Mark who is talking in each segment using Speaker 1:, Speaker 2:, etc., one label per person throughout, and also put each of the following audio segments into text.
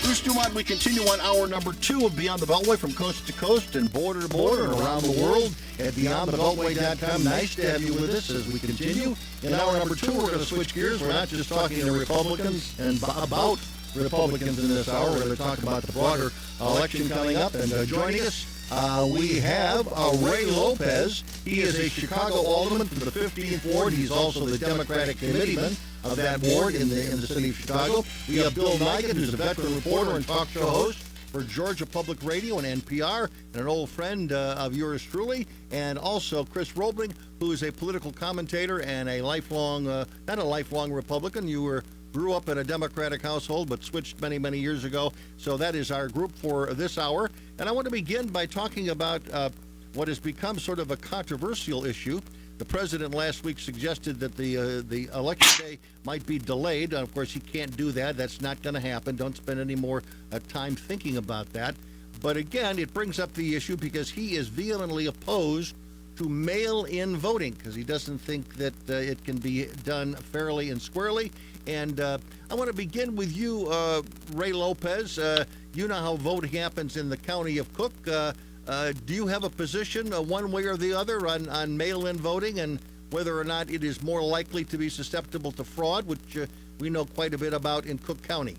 Speaker 1: Bruce DuMont. We continue on hour number 2 of Beyond the Beltway, from coast to coast and border to border and around the world at beyondthebeltway.com. Nice to have you with us as we continue. In hour number 2, we're going to switch gears. We're not just talking to Republicans and about Republicans in this hour. We're going to talk about the broader election coming up. And joining us, we have Ray Lopez. He is a Chicago alderman from the 15th Ward. He's also the Democratic committeeman of that ward in the city of Chicago. We have Bill Nigut, who's a veteran reporter and talk show host for Georgia Public Radio and NPR, and an old friend of yours truly, and also Chris Roebling, who is a political commentator and a lifelong, not a lifelong Republican. You grew up in a Democratic household, but switched many, many years ago. So that is our group for this hour. And I want to begin by talking about what has become sort of a controversial issue. The president last week suggested that the election day might be delayed. Of course, he can't do that. That's not going to happen. Don't spend any more time thinking about that. But again, it brings up the issue because he is vehemently opposed to mail-in voting because he doesn't think that it can be done fairly and squarely. And I want to begin with you, Ray Lopez. You know how voting happens in the county of Cook. Do you have a position one way or the other on mail-in voting and whether or not it is more likely to be susceptible to fraud, which we know quite a bit about in Cook County?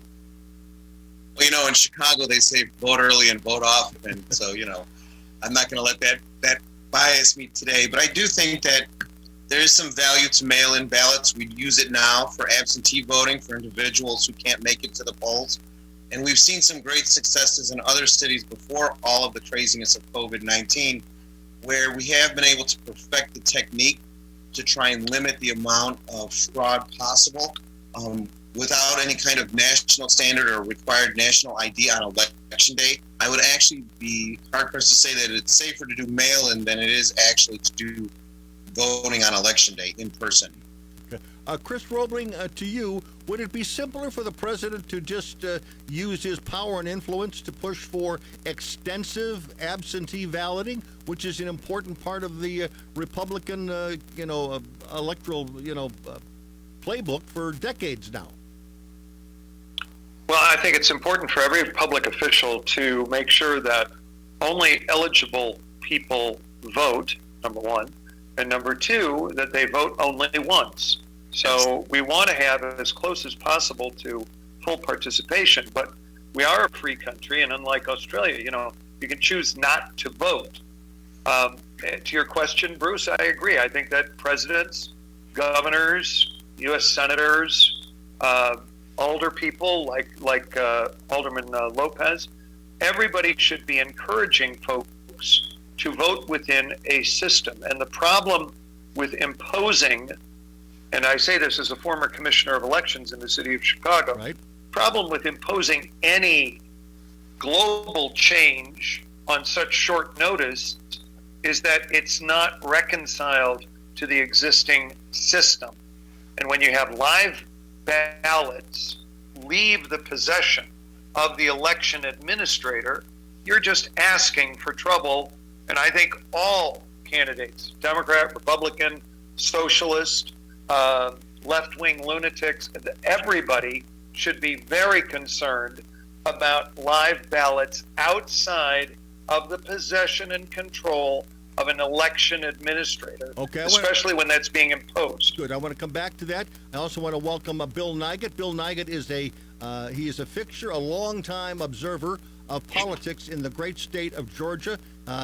Speaker 2: Well, in Chicago, they say vote early and vote often. So, I'm not going to let that bias me today. But I do think that there is some value to mail-in ballots. We use it now for absentee voting for individuals who can't make it to the polls. And we've seen some great successes in other cities before all of the craziness of COVID-19, where we have been able to perfect the technique to try and limit the amount of fraud possible without any kind of national standard or required national ID on election day. I would actually be hard-pressed to say that it's safer to do mail-in than it is actually to do voting on election day in person.
Speaker 1: Chris Roebling, to you, would it be simpler for the president to just use his power and influence to push for extensive absentee balloting, which is an important part of the Republican, electoral, playbook for decades now?
Speaker 3: Well, I think it's important for every public official to make sure that only eligible people vote, number one, and number two, that they vote only once. So we want to have as close as possible to full participation, but we are a free country, and unlike Australia, you can choose not to vote. To your question, Bruce, I agree. I think that presidents, governors, U.S. senators, older people like Alderman Lopez, everybody should be encouraging folks to vote within a system. And the problem with imposing, and I say this as a former commissioner of elections in the city of Chicago,
Speaker 1: right.
Speaker 3: Problem with imposing any global change on such short notice is that it's not reconciled to the existing system. And when you have live ballots leave the possession of the election administrator, you're just asking for trouble. And I think all candidates, Democrat, Republican, socialist, left-wing lunatics, everybody should be very concerned about live ballots outside of the possession and control of an election administrator, especially when that's being imposed.
Speaker 1: Good. I want to come back to that. I also want to welcome Bill Nigut. Bill Nigut is he is a fixture, a longtime observer of politics in the great state of Georgia.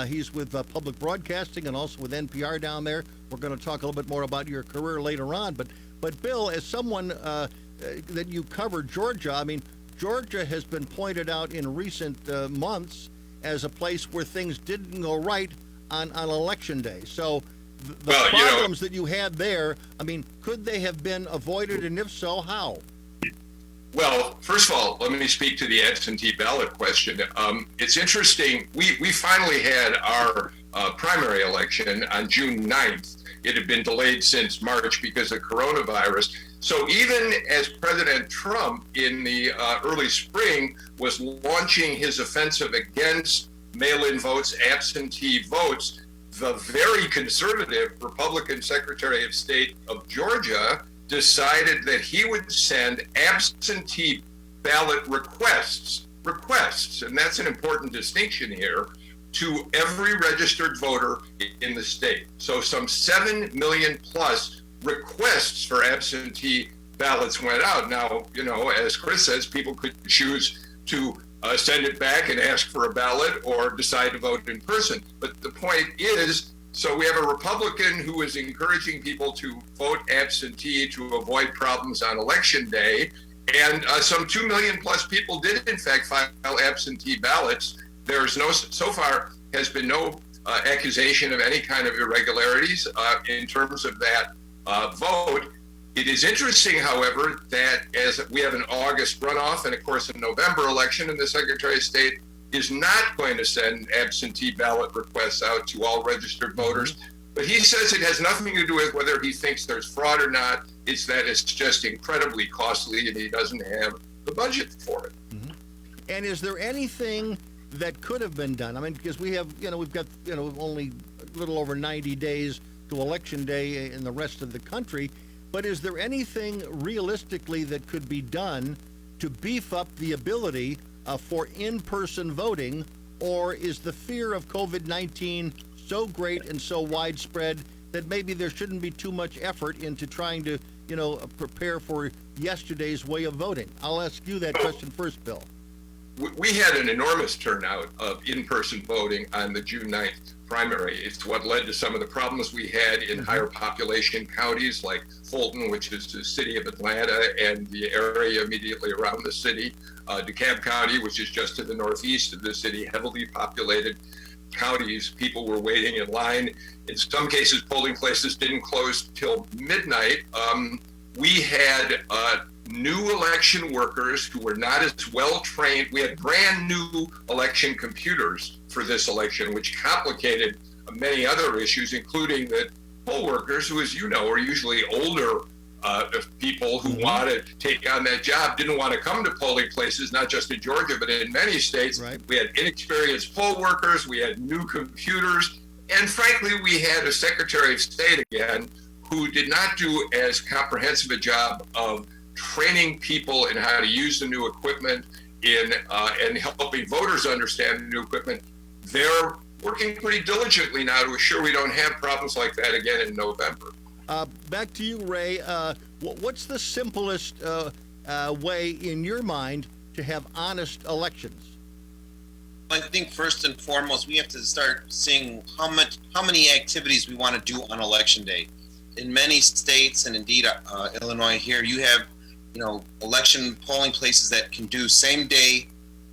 Speaker 1: He's with public broadcasting and also with NPR down there. We're going to talk a little bit more about your career later on. But Bill, as someone that you covered Georgia, I mean, Georgia has been pointed out in recent months as a place where things didn't go right on election day. So the problems that you had there, I mean, could they have been avoided, and if so, how?
Speaker 4: Well, first of all, let me speak to the absentee ballot question. It's interesting. We finally had our primary election on June 9th. It had been delayed since March because of coronavirus. So even as President Trump in the early spring was launching his offensive against mail-in votes, absentee votes, the very conservative Republican Secretary of State of Georgia decided that he would send absentee ballot requests requests, and that's an important distinction here, to every registered voter in the state. So some 7 million plus requests for absentee ballots went out. Now, as Chris says, people could choose to send it back and ask for a ballot or decide to vote in person. But the point is, so we have a Republican who is encouraging people to vote absentee to avoid problems on election day. And some 2 million plus people did in fact file absentee ballots. So far has been no accusation of any kind of irregularities in terms of that vote. It is interesting, however, that as we have an August runoff and of course a November election, and the Secretary of State is not going to send absentee ballot requests out to all registered voters. But he says it has nothing to do with whether he thinks there's fraud or not. It's that it's just incredibly costly and he doesn't have the budget for it.
Speaker 1: Mm-hmm. And is there anything that could have been done? I mean, because we've got only a little over 90 days to election day in the rest of the country. But is there anything realistically that could be done to beef up the ability for in-person voting, or is the fear of COVID-19 so great and so widespread that maybe there shouldn't be too much effort into trying to, prepare for yesterday's way of voting? I'll ask you that question first, Bill.
Speaker 4: We had an enormous turnout of in-person voting on the June 9th primary. It's what led to some of the problems we had in higher population counties like Fulton, which is the city of Atlanta and the area immediately around the city, DeKalb County, which is just to the northeast of the city, heavily populated counties. People were waiting in line. In some cases, polling places didn't close till midnight. We had new election workers who were not as well trained. We had brand new election computers for this election, which complicated many other issues, including that poll workers, who, as you know, are usually older people who want to take on that job, didn't want to come to polling places, not just in Georgia, but in many states. Right. We had inexperienced poll workers, we had new computers, and frankly, we had a Secretary of State again who did not do as comprehensive a job of training people in how to use the new equipment and helping voters understand the new equipment. They're working pretty diligently now to assure we don't have problems like that again in November.
Speaker 1: Back to you, Ray. What's the simplest way in your mind to have honest elections?
Speaker 2: I think first and foremost, we have to start seeing how many activities we want to do on election day. In many states, and indeed Illinois here, you have election polling places that can do same day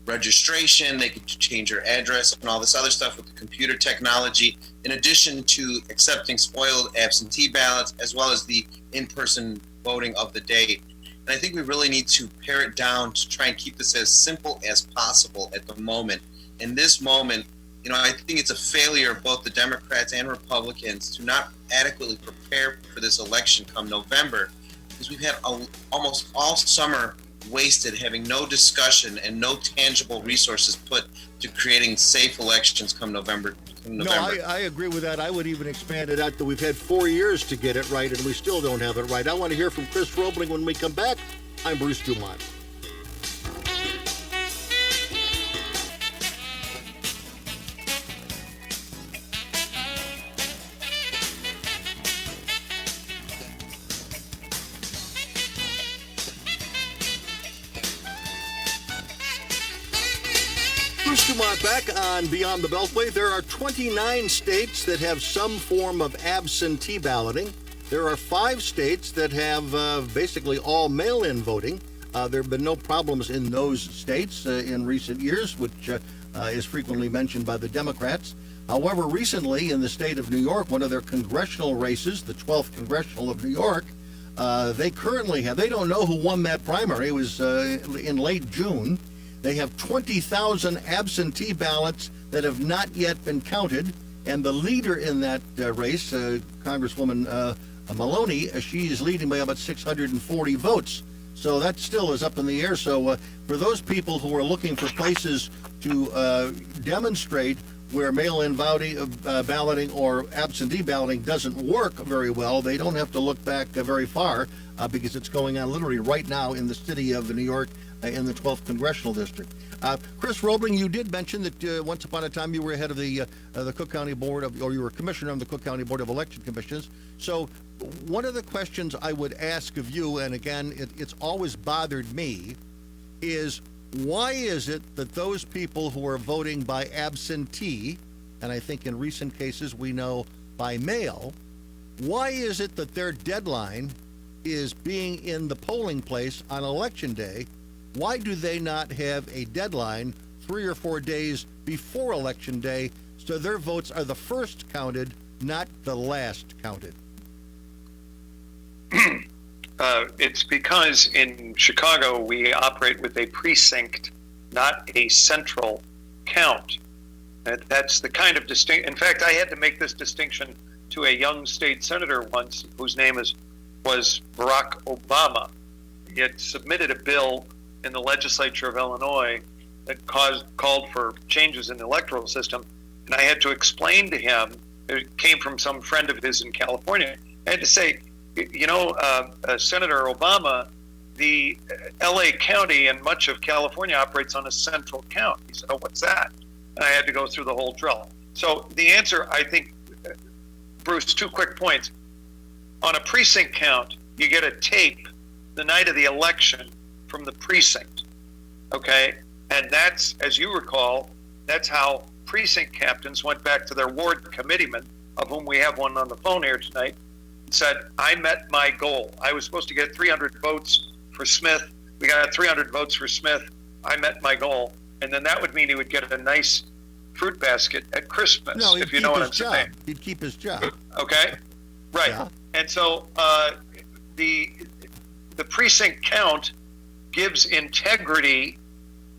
Speaker 2: registration. They can change your address and all this other stuff with the computer technology, in addition to accepting spoiled absentee ballots, as well as the in-person voting of the day. And I think we really need to pare it down to try and keep this as simple as possible at the moment. In this moment, I think it's a failure of both the Democrats and Republicans to not adequately prepare for this election come November, because we've had almost all summer wasted having no discussion and no tangible resources put to creating safe elections come November.
Speaker 1: No, I agree with that. I would even expand it out that we've had 4 years to get it right, and we still don't have it right. I want to hear from Chris Roebling when we come back. I'm Bruce DuMont. Bruce DuMont back on Beyond the Beltway. There are 29 states that have some form of absentee balloting. There are 5 states that have basically all mail-in voting. There have been no problems in those states in recent years, which is frequently mentioned by the Democrats. However, recently in the state of New York, one of their congressional races, the 12th Congressional of New York, they don't know who won that primary. It was in late June. They have 20,000 absentee ballots that have not yet been counted, and the leader in that race, Congresswoman Maloney, she is leading by about 640 votes. So that still is up in the air. So for those people who are looking for places to demonstrate where mail-in balloting or absentee balloting doesn't work very well, they don't have to look back very far because it's going on literally right now in the city of New York in the 12th Congressional District. Chris Roebling, you did mention that once upon a time you were head of the Cook County Board or you were commissioner of the Cook County Board of Election Commissions. So one of the questions I would ask of you, and again, it's always bothered me, is why is it that those people who are voting by absentee, and I think in recent cases we know by mail, why is it that their deadline is being in the polling place on Election Day? Why do they not have a deadline 3 or 4 days before Election Day so their votes are the first counted, not the last counted?
Speaker 3: It's because in Chicago we operate with a precinct, not a central count. That's the kind of distinct. In fact, I had to make this distinction to a young state senator once, whose name was Barack Obama. He had submitted a bill in the legislature of Illinois that called for changes in the electoral system, and I had to explain to him. It came from some friend of his in California. I had to say, Senator Obama, the LA County and much of California operates on a central count. He said, "Oh, what's that?" And I had to go through the whole drill. So the answer, I think, Bruce, 2 quick points. On a precinct count, you get a tape the night of the election from the precinct, okay? And that's, as you recall, that's how precinct captains went back to their ward committeemen, of whom we have one on the phone here tonight, said, "I met my goal. I was supposed to get 300 votes for Smith. We got 300 votes for Smith. I met my goal." And then that would mean he would get a nice fruit basket at Christmas,
Speaker 1: No,
Speaker 3: if you know what I'm saying.
Speaker 1: He'd keep his job.
Speaker 3: Okay? Right.
Speaker 1: Yeah.
Speaker 3: And so the precinct count gives integrity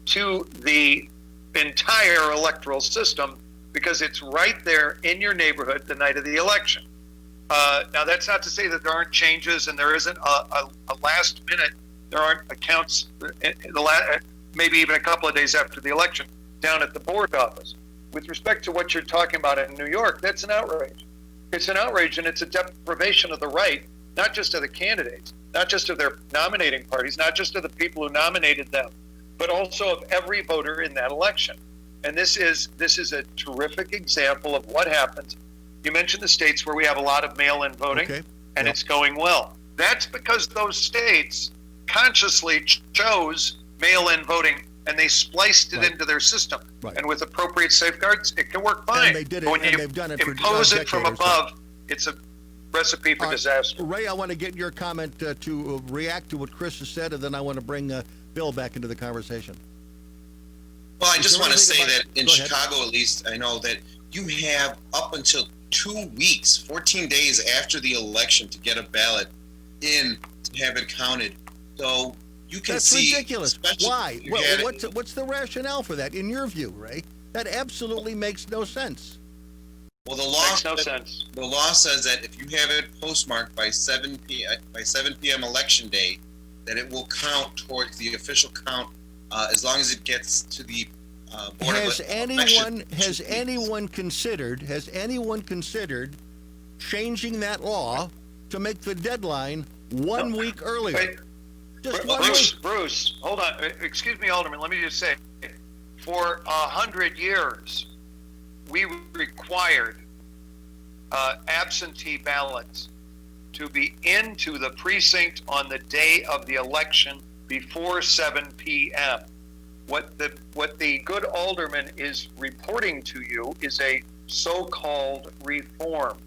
Speaker 3: to the entire electoral system because it's right there in your neighborhood the night of the election. Now, that's not to say that there aren't changes and there isn't a last minute, there aren't accounts, maybe even a couple of days after the election, down at the board office. With respect to what you're talking about in New York, that's an outrage. It's an outrage, and it's a deprivation of the right, not just of the candidates, not just of their nominating parties, not just of the people who nominated them, but also of every voter in that election. And this is a terrific example of what happens. You mentioned the states where we have a lot of mail-in voting,
Speaker 1: Okay.
Speaker 3: and it's going well. That's because those states consciously chose mail-in voting, and they spliced it
Speaker 1: Right.
Speaker 3: into their system.
Speaker 1: Right.
Speaker 3: And with appropriate safeguards, it can work fine.
Speaker 1: And they did it,
Speaker 3: But when
Speaker 1: and
Speaker 3: you
Speaker 1: they've done it for
Speaker 3: impose it from
Speaker 1: decades or so.
Speaker 3: above, it's a recipe for disaster.
Speaker 1: Ray, I want to get your comment to react to what Chris has said, and then I want to bring Bill back into the conversation.
Speaker 2: Well, I
Speaker 1: Is
Speaker 2: just
Speaker 1: there
Speaker 2: want to
Speaker 1: anything
Speaker 2: say
Speaker 1: about-
Speaker 2: that in
Speaker 1: Go ahead.
Speaker 2: Chicago, at least, I know that you have up until 2 weeks, 14 days after the election to get a ballot in to have it counted. So you can
Speaker 1: That's
Speaker 2: see.
Speaker 1: ridiculous.
Speaker 2: especially
Speaker 1: Why?
Speaker 2: if you
Speaker 1: Well,
Speaker 2: had it-
Speaker 1: what's the rationale for that, in your view, Ray? That absolutely makes no sense.
Speaker 2: Well, the law
Speaker 3: Makes no sense.
Speaker 2: The law says that if you have it postmarked by 7 p.m. election day, that it will count towards the official count as long as it gets to the board
Speaker 1: Has
Speaker 2: of
Speaker 1: anyone
Speaker 2: election.
Speaker 1: considered changing that law to make the deadline 1 week earlier?
Speaker 3: Wait,
Speaker 1: Just 1 week.
Speaker 3: Bruce, hold on. Excuse me, Alderman. Let me just say, for 100 years, we required absentee ballots to be into the precinct on the day of the election before 7 p.m. What the good alderman is reporting to you is a so-called reform.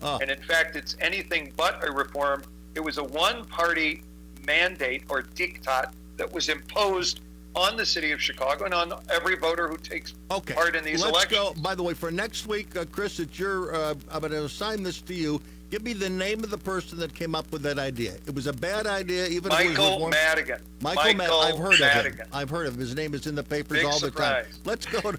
Speaker 1: Oh.
Speaker 3: And in fact, it's anything but a reform. It was a one-party mandate or diktat that was imposed on the city of Chicago and on every voter who takes
Speaker 1: Okay.
Speaker 3: part in these
Speaker 1: Let's
Speaker 3: elections.
Speaker 1: go. By the way, for next week, Chris, it's your. I'm going to assign this to you. Give me the name of the person that came up with that idea. It was a bad idea, even if it was
Speaker 3: Michael
Speaker 1: one.
Speaker 3: Madigan.
Speaker 1: Michael I've heard of him.
Speaker 3: Madigan.
Speaker 1: I've heard of him. His name is in the papers
Speaker 3: Big
Speaker 1: all the
Speaker 3: surprise.
Speaker 1: time. Let's go.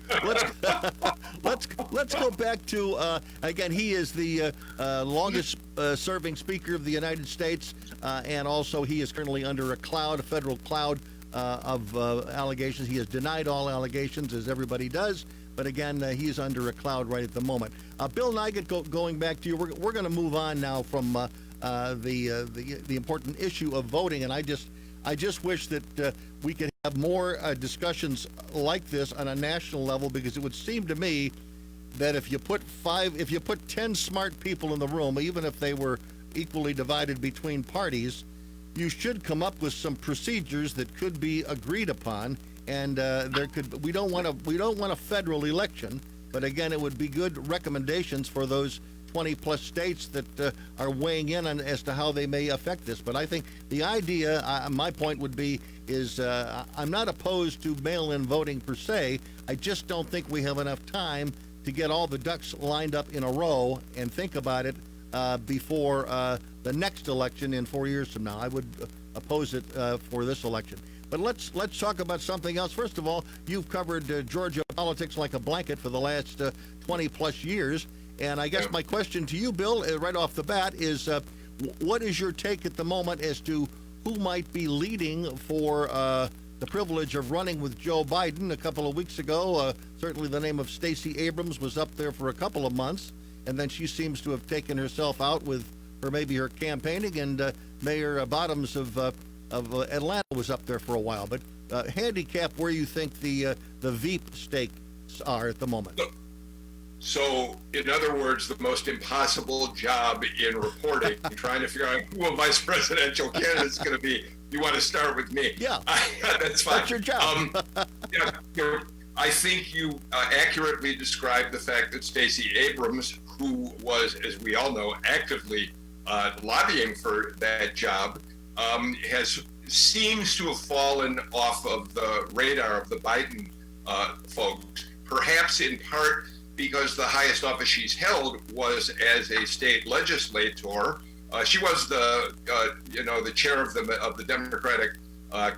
Speaker 1: Let's go back to again. He is the longest serving Speaker of the United States, and also he is currently under a federal cloud allegations. He has denied all allegations, as everybody does. But again, he's under a cloud right at the moment. Bill Nigut, going back to you, we're going to move on now from the important issue of voting, and I just wish that we could have more discussions like this on a national level, because it would seem to me that if you put 10 smart people in the room, even if they were equally divided between parties, you should come up with some procedures that could be agreed upon. And we don't want a federal election, but again, it would be good recommendations for those 20 plus states that are weighing in on as to how they may affect this. But I think the idea, my point would be, is I'm not opposed to mail-in voting per se. I just don't think we have enough time to get all the ducks lined up in a row and think about it before the next election in 4 years from now. I would oppose it for this election. But let's talk about something else. First of all, you've covered Georgia politics like a blanket for the last 20 plus years. And I guess my question to you, Bill, right off the bat is, what is your take at the moment as to who might be leading for the privilege of running with Joe Biden? A couple of weeks ago, certainly the name of Stacey Abrams was up there for a couple of months, and then she seems to have taken herself out with her campaigning, and Mayor Bottoms of Atlanta was up there for a while. But handicap where you think the Veep stakes are at the moment.
Speaker 4: So, in other words, the most impossible job in reporting, trying to figure out who a vice presidential candidate is going to be. You want to start with me?
Speaker 1: Yeah.
Speaker 4: That's fine.
Speaker 1: That's your job.
Speaker 4: I think you accurately described the fact that Stacey Abrams, who was, as we all know, actively lobbying for that job, seems to have fallen off of the radar of the Biden folks, perhaps in part because the highest office she's held was as a state legislator. She was the chair of the Democratic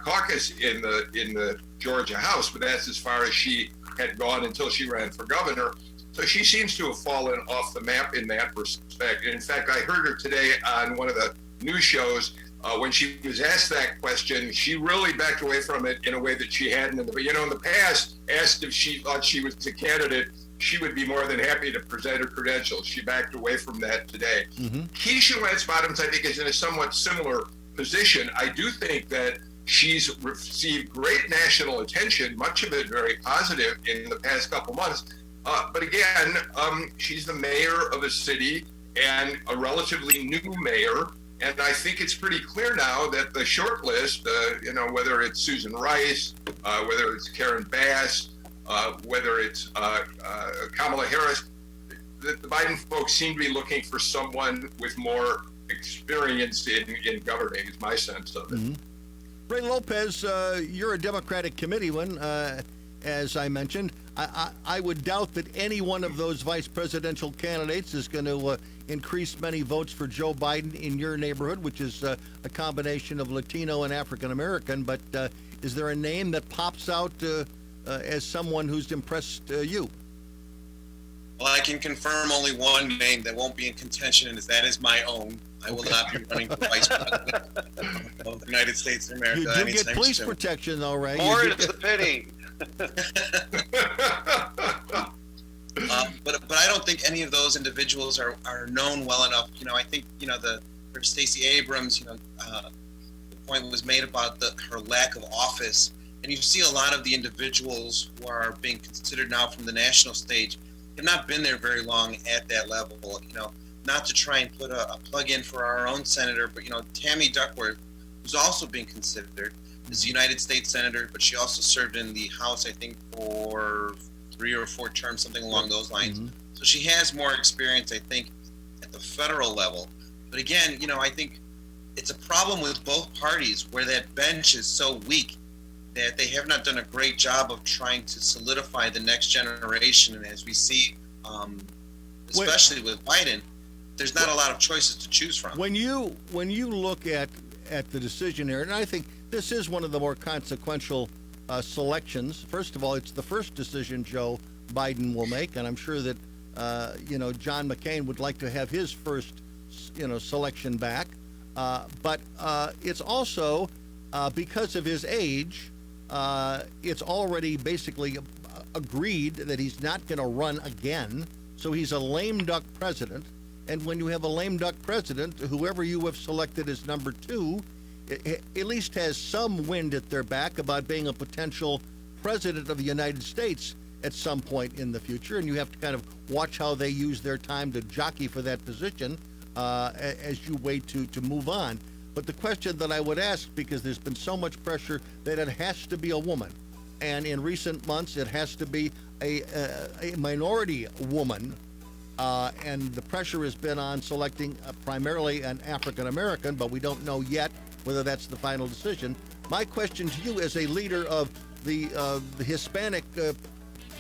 Speaker 4: caucus in the Georgia House, but that's as far as she had gone until she ran for governor. So she seems to have fallen off the map in that respect. And in fact, I heard her today on one of the news shows. When she was asked that question, she really backed away from it in a way that she hadn't in the past. Asked if she thought she was a candidate, she would be more than happy to present her credentials. She backed away from that today. Mm-hmm. Keisha Lance Bottoms, I think, is in a somewhat similar position. I do think that she's received great national attention, much of it very positive in the past couple months. But again, she's the mayor of a city and a relatively new mayor. And I think it's pretty clear now that the short list, whether it's Susan Rice, whether it's Karen Bass, whether it's Kamala Harris, the Biden folks seem to be looking for someone with more experience in governing, is my sense of it. Mm-hmm.
Speaker 1: Ray Lopez, you're a Democratic committeeman, as I mentioned. I would doubt that any one of those vice presidential candidates is going to increase many votes for Joe Biden in your neighborhood, which is a combination of Latino and African American. But is there a name that pops out as someone who's impressed you?
Speaker 2: Well, I can confirm only one name that won't be in contention, and that is my own. I will not be running for vice president of the United States of America.
Speaker 1: You do get police protection, though, right?
Speaker 3: More is the pity.
Speaker 2: But I don't think any of those individuals are known well enough. I think for Stacey Abrams, the point was made about her lack of office, and you see a lot of the individuals who are being considered now from the national stage have not been there very long at that level. Not to try and put a plug in for our own senator, but Tammy Duckworth, who's also being considered, is a United States senator, but she also served in the House, I think, for 3 or 4 terms, something along those lines. Mm-hmm. So she has more experience, I think, at the federal level. But again, I think it's a problem with both parties where that bench is so weak that they have not done a great job of trying to solidify the next generation. And as we see, especially with Biden, there's not a lot of choices to choose from.
Speaker 1: When you look at the decision here, and I think this is one of the more consequential selections. First of all, it's the first decision Joe Biden will make, and I'm sure that John McCain would like to have his first selection back. But it's also because of his age, it's already basically agreed that he's not going to run again. So he's a lame duck president. And when you have a lame duck president, whoever you have selected as number 2, at least has some wind at their back about being a potential president of the United States at some point in the future. And you have to kind of watch how they use their time to jockey for that position as you wait to move on. But the question that I would ask, because there's been so much pressure that it has to be a woman, and in recent months it has to be a minority woman, and the pressure has been on selecting primarily an African American, but we don't know yet whether that's the final decision. My question to you, as a leader of the Hispanic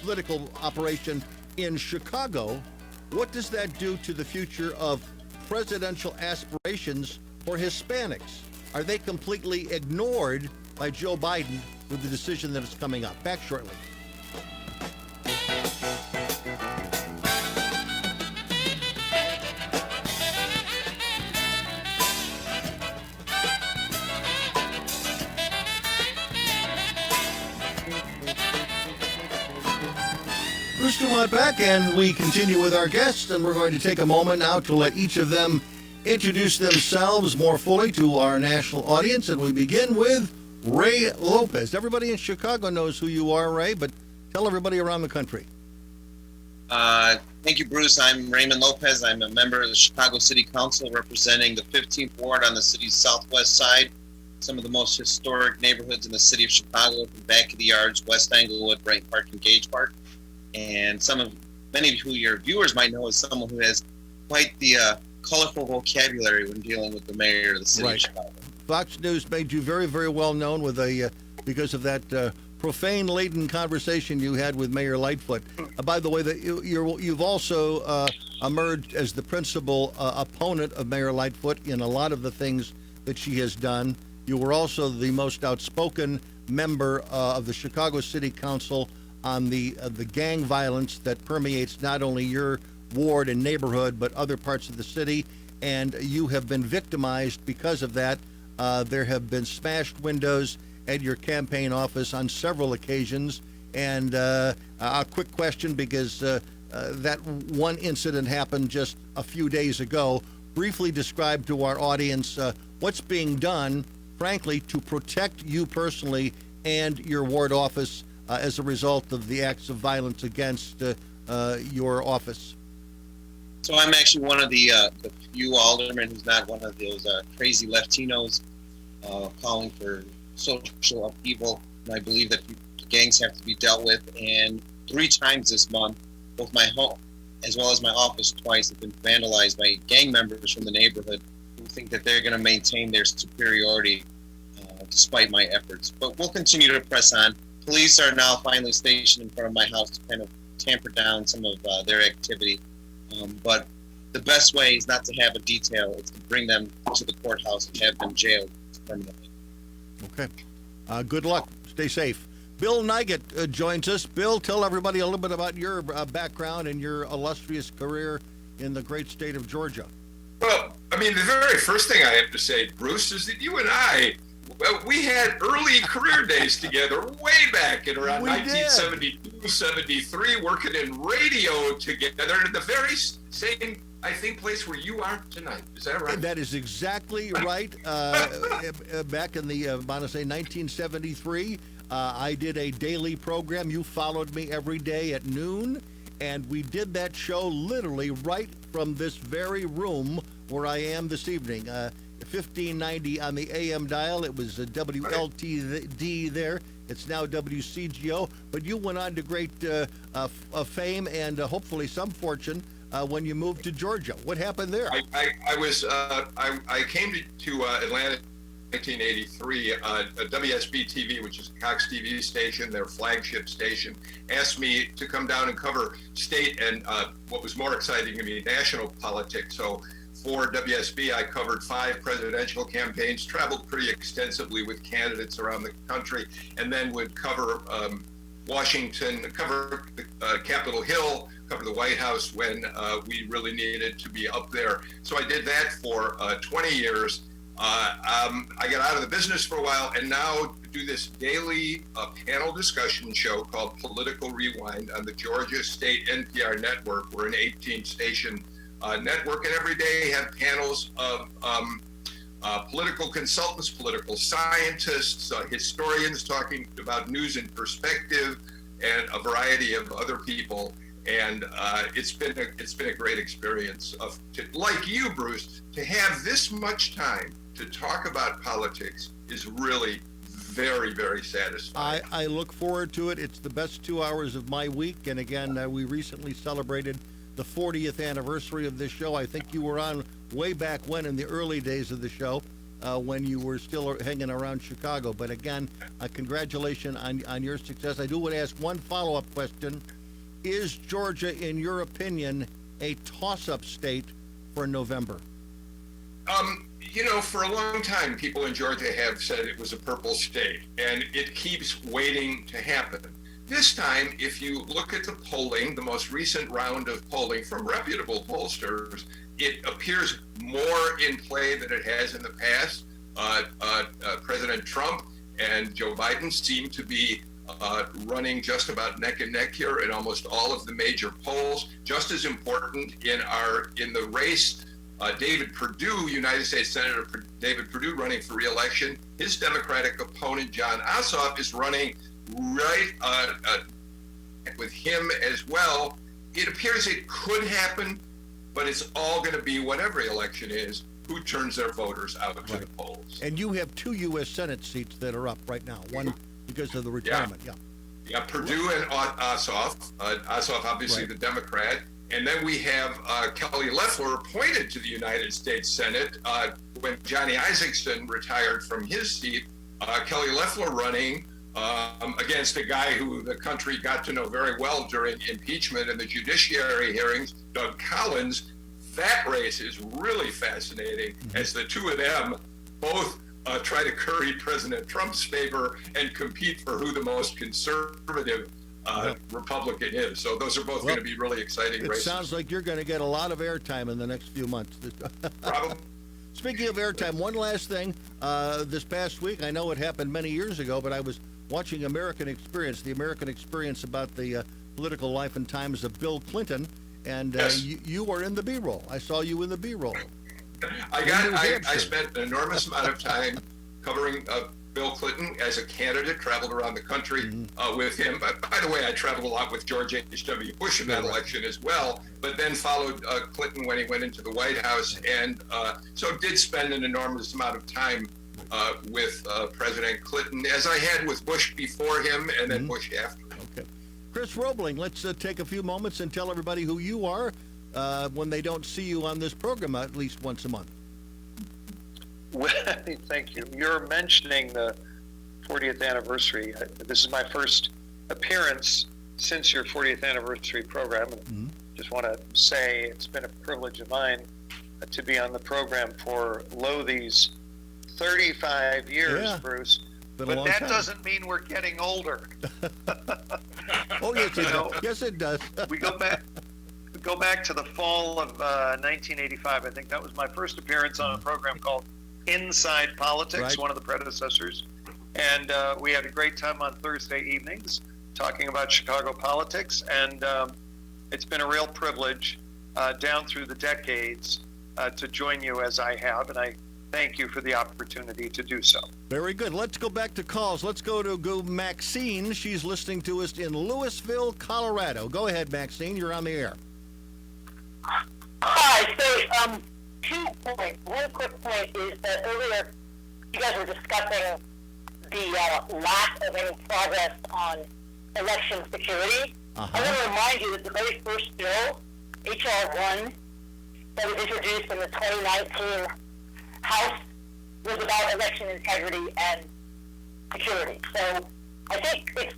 Speaker 1: political operation in Chicago, what does that do to the future of presidential aspirations for Hispanics? Are they completely ignored by Joe Biden with the decision that is coming up? Back shortly. Bruce DuMont back, and we continue with our guests, and we're going to take a moment now to let each of them introduce themselves more fully to our national audience, and we begin with Ray Lopez. Everybody in Chicago knows who you are, Ray, but tell everybody around the country.
Speaker 2: Thank you, Bruce. I'm Raymond Lopez. I'm a member of the Chicago City Council representing the 15th Ward on the city's southwest side, some of the most historic neighborhoods in the city of Chicago, from Back of the Yards, West Englewood, Brighton Park, and Gage Park. And many of who your viewers might know as someone who has quite the colorful vocabulary when dealing with the mayor of the city of Chicago.
Speaker 1: Fox News made you very, very well known with because of that profane-laden conversation you had with Mayor Lightfoot. By the way, you've also emerged as the principal opponent of Mayor Lightfoot in a lot of the things that she has done. You were also the most outspoken member of the Chicago City Council on the gang violence that permeates not only your ward and neighborhood, but other parts of the city, and you have been victimized because of that. There have been smashed windows at your campaign office on several occasions, and a quick question, because that one incident happened just a few days ago. Briefly describe to our audience what's being done, frankly, to protect you personally and your ward office as a result of the acts of violence against your office.
Speaker 2: So I'm actually one of the few aldermen who's not one of those crazy Latinos calling for social upheaval. And I believe that gangs have to be dealt with. And 3 times this month, both my home as well as my office twice have been vandalized by gang members from the neighborhood who think that they're going to maintain their superiority despite my efforts. But we'll continue to press on. Police are now finally stationed in front of my house to kind of tamper down some of their activity. But the best way is not to have a detail. It's to bring them to the courthouse and have them jailed permanently.
Speaker 1: Okay. Good luck. Stay safe. Bill Nigut joins us. Bill, tell everybody a little bit about your background and your illustrious career in the great state of Georgia.
Speaker 4: Well, I mean, the very first thing I have to say, Bruce, is that you and I, we had early career days together way back in around 1972, 73, working in radio together in the very same, I think, place where you are tonight. Is that right?
Speaker 1: That is exactly right. Back in the, I want to say, 1973, I did a daily program. You followed me every day at noon, and we did that show literally right from this very room where I am this evening. 1590 on the AM dial. It was WLTD there. It's now WCGO. But you went on to great fame and hopefully some fortune when you moved to Georgia. What happened there?
Speaker 4: I came to Atlanta in 1983. WSB TV, which is Cox TV station, their flagship station, asked me to come down and cover state and what was more exciting to me, national politics. So for WSB, I covered 5 presidential campaigns, traveled pretty extensively with candidates around the country, and then would cover Washington, cover Capitol Hill, cover the White House when we really needed to be up there. So I did that for 20 years. I got out of the business for a while and now do this daily panel discussion show called Political Rewind on the Georgia State NPR network. We're an 18-station network, and every day have panels of political consultants, political scientists, historians talking about news and perspective, and a variety of other people. And it's been a great experience like you, Bruce, to have this much time to talk about politics is really very, very satisfying.
Speaker 1: I look forward to it. It's the best 2 hours of my week. And again, we recently celebrated the 40th anniversary of this show. I think you were on way back when, in the early days of the show, when you were still hanging around Chicago. But again, congratulations on your success. I do want to ask one follow-up question. Is Georgia, in your opinion, a toss-up state for November?
Speaker 4: For a long time, people in Georgia have said it was a purple state, and it keeps waiting to happen. This time, if you look at the polling, the most recent round of polling from reputable pollsters, it appears more in play than it has in the past. President Trump and Joe Biden seem to be running just about neck and neck here in almost all of the major polls. Just as important in the race, David Perdue, United States Senator David Perdue, running for re-election. His Democratic opponent, John Ossoff, is running right with him as well. It appears it could happen, but it's all going to be, whatever election is, who turns their voters out to the polls.
Speaker 1: And you have 2 U.S. Senate seats that are up right now. One because of the retirement.
Speaker 4: Yeah, Perdue and Ossoff. Ossoff, obviously, the Democrat. And then we have Kelly Loeffler appointed to the United States Senate. When Johnny Isakson retired from his seat, Kelly Loeffler running against a guy who the country got to know very well during impeachment and the judiciary hearings, Doug Collins. That race is really fascinating as the two of them both try to curry President Trump's favor and compete for who the most conservative Republican is. So those are both going to be really exciting races.
Speaker 1: It sounds like you're going to get a lot of airtime in the next few months.
Speaker 4: Probably.
Speaker 1: Speaking of airtime, one last thing. This past week, I know it happened many years ago, but I was watching the American Experience about the political life and times of Bill Clinton, and
Speaker 4: yes.
Speaker 1: you were in the B-roll. I saw you in the B-roll.
Speaker 4: I spent an enormous amount of time covering Bill Clinton as a candidate, traveled around the country with him. But by the way, I traveled a lot with George H.W. Bush in that election as well, but then followed Clinton when he went into the White House, and so did spend an enormous amount of time with President Clinton, as I had with Bush before him and then Bush after him.
Speaker 1: Okay. Chris Roebling, let's take a few moments and tell everybody who you are when they don't see you on this program at least once a month.
Speaker 3: Well, thank you. You're mentioning the 40th anniversary. This is my first appearance since your 40th anniversary program. And just want to say it's been a privilege of mine to be on the program for these 35 years, Bruce. But that doesn't mean we're getting older.
Speaker 1: Oh, yes, it does. Yes, it does.
Speaker 3: We go back to the fall of 1985. I think that was my first appearance on a program called Inside Politics, one of the predecessors. And we had a great time on Thursday evenings talking about Chicago politics. And it's been a real privilege down through the decades to join you as I have. And I thank you for the opportunity to do so.
Speaker 1: Very good. Let's go back to calls. Let's go to Maxine. She's listening to us in Louisville, Colorado. Go ahead, Maxine. You're on the air.
Speaker 5: Hi. So, 2 points. One quick point is that earlier you guys were discussing the lack of any progress on election security. I want to remind you that the very first bill, H.R. 1, that was introduced in the 2019 House, was about election integrity and security. So I think it's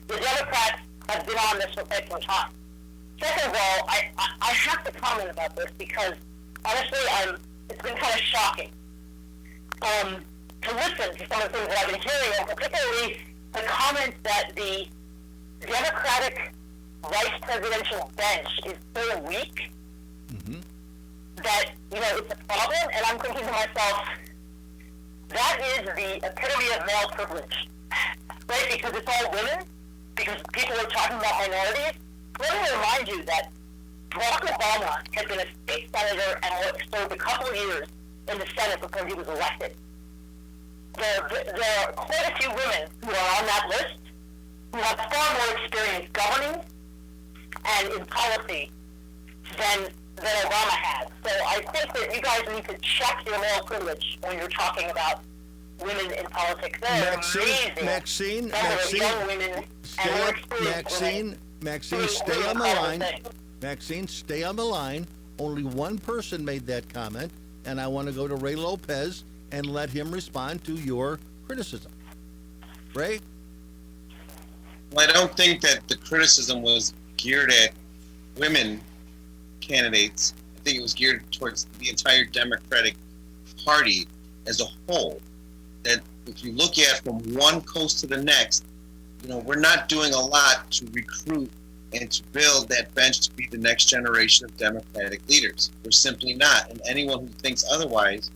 Speaker 5: the Democrats have been on this for quite some time. Second of all, I have to comment about this because honestly, it's been kind of shocking to listen to some of the things that I've been hearing, and particularly the comments that the Democratic vice presidential bench is so weak that, it's a problem. And I'm thinking to myself, that is the epitome of male privilege, right? Because it's all women, because people are talking about minorities. Let me remind you that Barack Obama had been a state senator and served a couple of years in the Senate before he was elected. There are quite a few women who are on that list who have far more experience governing and in policy than Obama had. So I think that you guys need to check your male privilege when you're talking about women in politics. They're amazing. Young women and more experienced women.
Speaker 1: Maxine, stay on the line. Maxine, stay on the line. Only one person made that comment, and I want to go to Ray Lopez and let him respond to your criticism. Ray?
Speaker 2: Well, I don't think that the criticism was geared at women candidates. I think it was geared towards the entire Democratic Party as a whole. That if you look at from one coast to the next, we're not doing a lot to recruit and to build that bench to be the next generation of Democratic leaders. We're simply not. And anyone who thinks otherwise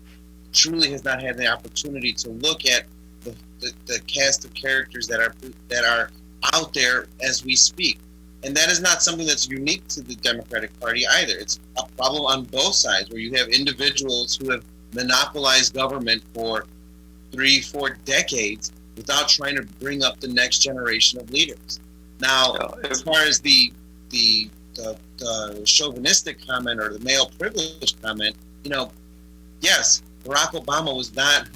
Speaker 2: truly has not had the opportunity to look at the cast of characters that are out there as we speak. And that is not something that's unique to the Democratic Party either. It's a problem on both sides, where you have individuals who have monopolized government for 3-4 decades without trying to bring up the next generation of leaders. Now, as far as the chauvinistic comment or the male privilege comment, yes, Barack Obama was not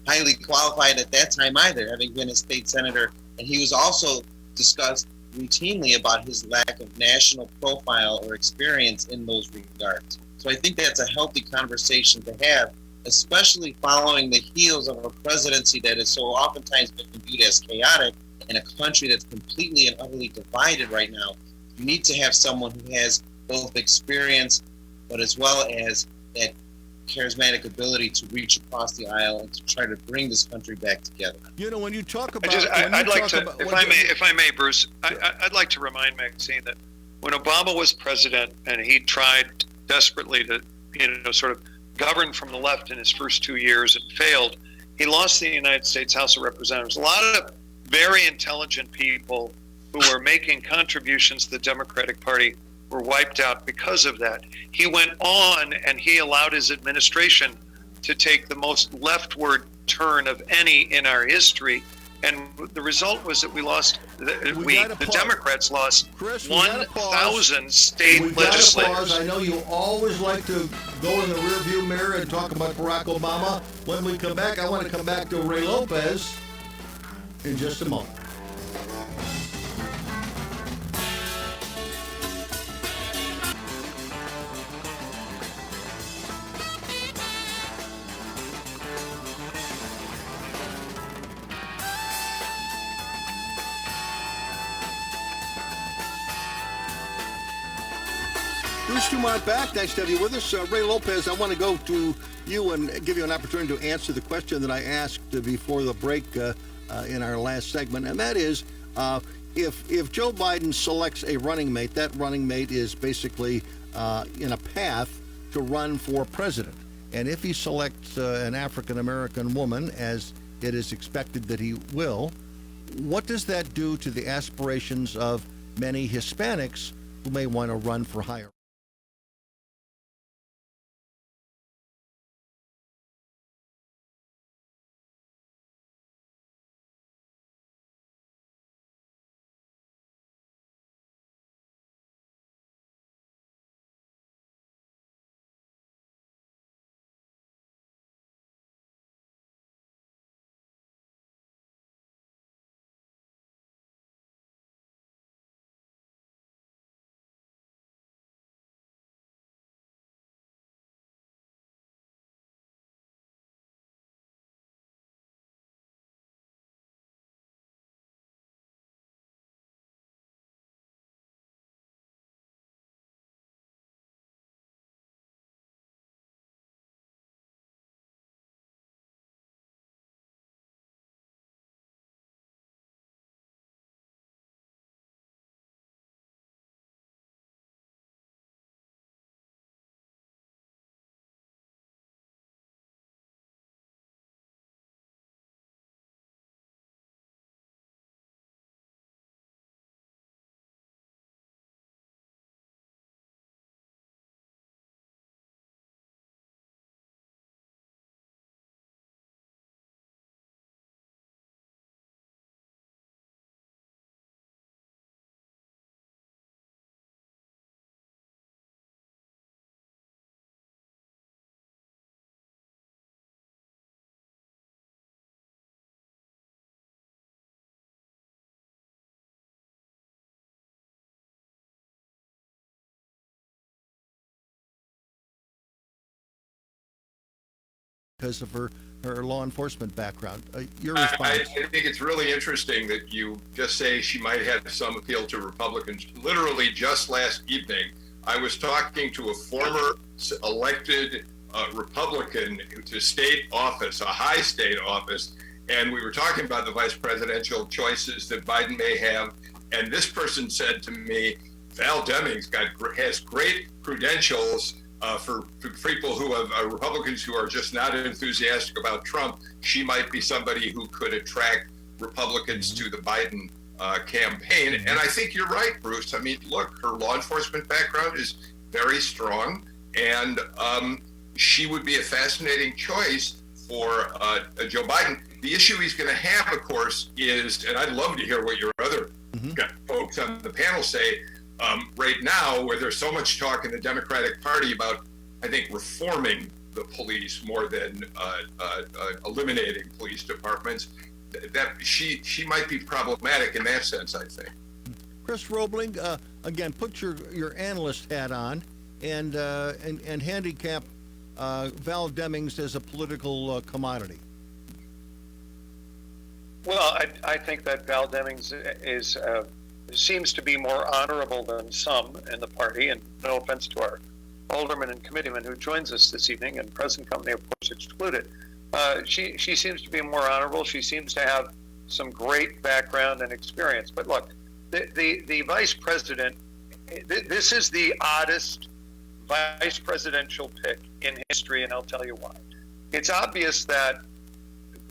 Speaker 2: highly qualified at that time either, having been a state senator, and he was also discussed routinely about his lack of national profile or experience in those regards. So I think that's a healthy conversation to have, especially following the heels of a presidency that is so oftentimes been viewed as chaotic in a country that's completely and utterly divided right now. You need to have someone who has both experience, but as well as that charismatic ability to reach across the aisle and to try to bring this country back together.
Speaker 1: When you talk about,
Speaker 3: if I may, Bruce, I'd like to remind Maxine that when Obama was president and he tried desperately to, sort of govern from the left in his first 2 years and failed, he lost the United States House of Representatives. A lot of very intelligent people who were making contributions to the Democratic Party were wiped out because of that. He went on and he allowed his administration to take the most leftward turn of any in our history. And the result was that we lost, the Democrats lost
Speaker 1: Chris,
Speaker 3: 1,000 state legislators.
Speaker 1: I know you always like to go in the rearview mirror and talk about Barack Obama. When we come back, I want to come back to Ray Lopez in just a moment. Bruce DuMont back. Nice to have you with us. Ray Lopez, I want to go to you and give you an opportunity to answer the question that I asked before the break in our last segment, and that is, if Joe Biden selects a running mate, that running mate is basically in a path to run for president. And if he selects an African-American woman, as it is expected that he will, what does that do to the aspirations of many Hispanics who may want to run for higher? because of her law enforcement background. Your
Speaker 4: I
Speaker 1: response?
Speaker 4: think it's really interesting that you just say she might have some appeal to Republicans. Literally just last evening, I was talking to a former elected Republican to state office, a high state office, and we were talking about the vice presidential choices that Biden may have. And this person said to me, Val Demings has great credentials for people who have Republicans who are just not enthusiastic about Trump. She might be somebody who could attract Republicans to the Biden campaign. And I think you're right, Bruce. I mean, look, her law enforcement background is very strong, and she would be a fascinating choice for Joe Biden. The issue he's going to have, of course, is, and I'd love to hear what your other folks on the panel say, right now, where there's so much talk in the Democratic Party about, I think, reforming the police more than eliminating police departments, that she might be problematic in that sense, I think.
Speaker 1: Chris Roebling, again, put your analyst hat on and handicap Val Demings as a political commodity.
Speaker 3: Well, I think that Val Demings seems to be more honorable than some in the party, and no offense to our alderman and committeeman who joins us this evening, and present company, of course, excluded. She seems to be more honorable. She seems to have some great background and experience. But look, the vice president, this is the oddest vice presidential pick in history, and I'll tell you why. It's obvious that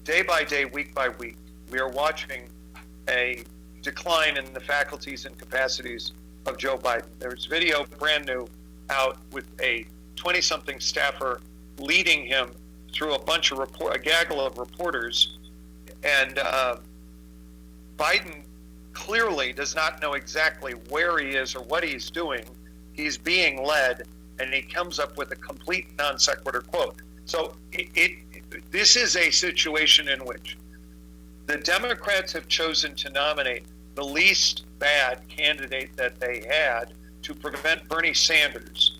Speaker 3: day by day, week by week, we are watching a decline in the faculties and capacities of Joe Biden. There's video brand new out with a 20-something staffer leading him through a gaggle of reporters, and Biden clearly does not know exactly where he is or what he's doing. He's being led, and he comes up with a complete non sequitur quote. So this is a situation in which the Democrats have chosen to nominate the least bad candidate that they had to prevent Bernie Sanders.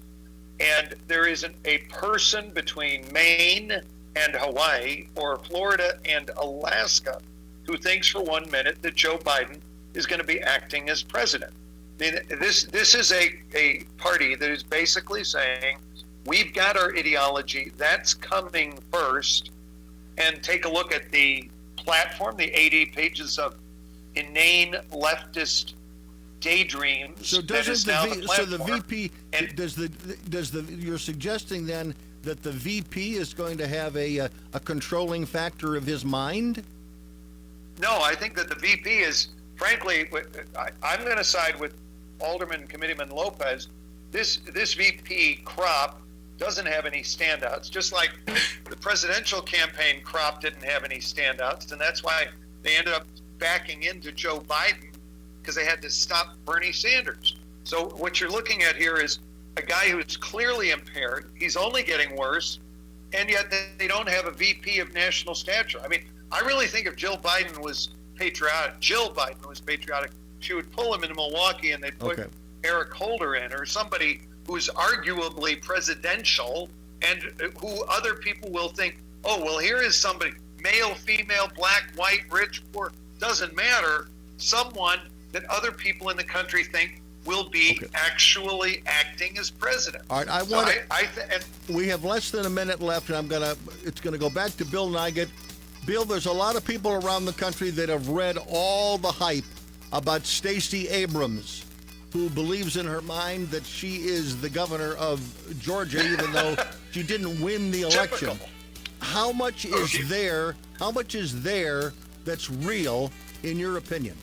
Speaker 3: And there isn't a person between Maine and Hawaii or Florida and Alaska who thinks for 1 minute that Joe Biden is going to be acting as president. I mean, this is a party that is basically saying, we've got our ideology, that's coming first, and take a look at the platform, the 80 pages of inane leftist daydreams.
Speaker 1: So doesn't the VP?
Speaker 3: And
Speaker 1: you're suggesting then that the VP is going to have a controlling factor of his mind?
Speaker 3: No, I think that the VP is, frankly, I'm going to side with Alderman Committeeman Lopez. This VP crop doesn't have any standouts, just like the presidential campaign crop didn't have any standouts, and that's why they ended up backing into Joe Biden, because they had to stop Bernie Sanders. So what you're looking at here is a guy who's clearly impaired. He's only getting worse, and yet they don't have a VP of national stature. I mean, I really think if Jill Biden was patriotic, she would pull him into Milwaukee and they'd put Eric Holder in, or somebody who's arguably presidential and who other people will think, oh, well, here is somebody, male, female, black, white, rich, poor, doesn't matter, someone that other people in the country think will be actually acting as president.
Speaker 1: All right, we have less than a minute left, and it's gonna go back to Bill Nigut. Bill, there's a lot of people around the country that have read all the hype about Stacey Abrams, who believes in her mind that she is the governor of Georgia, even though she didn't win the election.
Speaker 3: Typical.
Speaker 1: How much is there that's real, in your opinion?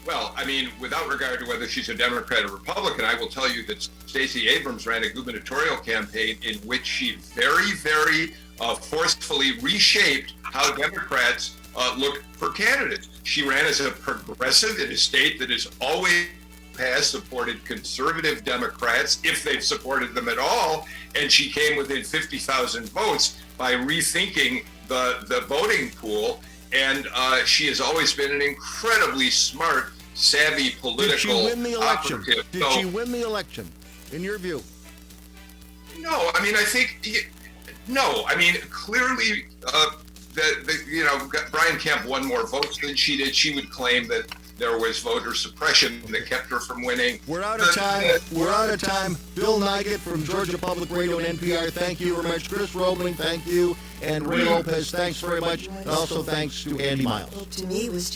Speaker 4: Well, I mean, without regard to whether she's a Democrat or Republican, I will tell you that Stacey Abrams ran a gubernatorial campaign in which she very, very forcefully reshaped how Democrats look for candidates. She ran as a progressive in a state that has always supported conservative Democrats, if they've supported them at all, and she came within 50,000 votes by rethinking the voting pool. And she has always been an incredibly smart, savvy political
Speaker 1: Did she win the election?
Speaker 4: operative.
Speaker 1: She win the election, in your view?
Speaker 4: No, I mean, I think No, I mean, clearly, Brian Kemp won more votes than she did. She would claim that there was voter suppression that kept her from winning.
Speaker 1: We're out of time. Bill Nygett from Georgia Public Radio and NPR, thank you very much. Chris Roebling, thank you. And Ray Lopez, thanks very much. And also thanks to Andy Miles.
Speaker 6: To me, it was